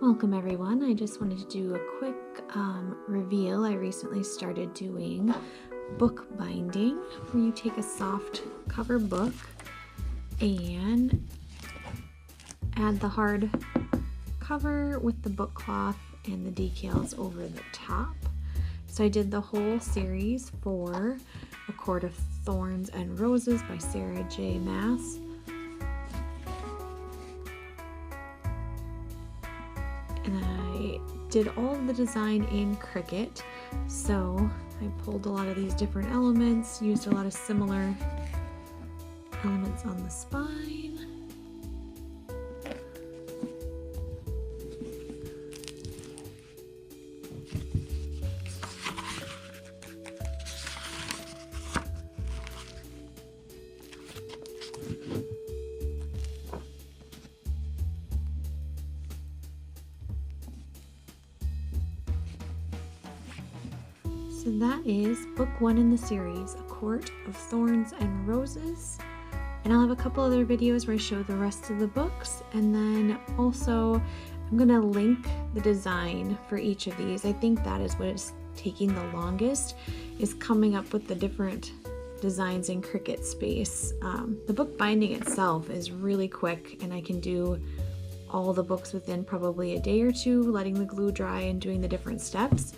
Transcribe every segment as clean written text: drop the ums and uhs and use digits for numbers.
Welcome everyone. I just wanted to do a quick reveal. I recently started doing bookbinding, where you take a soft cover book and add the hard cover with the book cloth and the decals over the top. So I did the whole series for A Court of Thorns and Roses by Sarah J. Maas. And I did all of the design in Cricut, so I pulled a lot of these different elements, used a lot of similar elements on the spine. So that is book one in the series, A Court of Thorns and Roses. And I'll have a couple other videos where I show the rest of the books. And then also I'm gonna link the design for each of these. I think that is what is taking the longest, is coming up with the different designs in Cricut space. The book binding itself is really quick, and I can do all the books within probably a day or two, letting the glue dry and doing the different steps.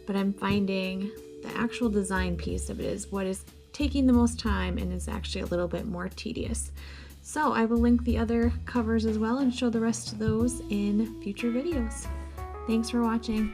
But I'm finding the actual design piece of it is what is taking the most time and is actually a little bit more tedious. So I will link the other covers as well and show the rest of those in future videos. Thanks for watching.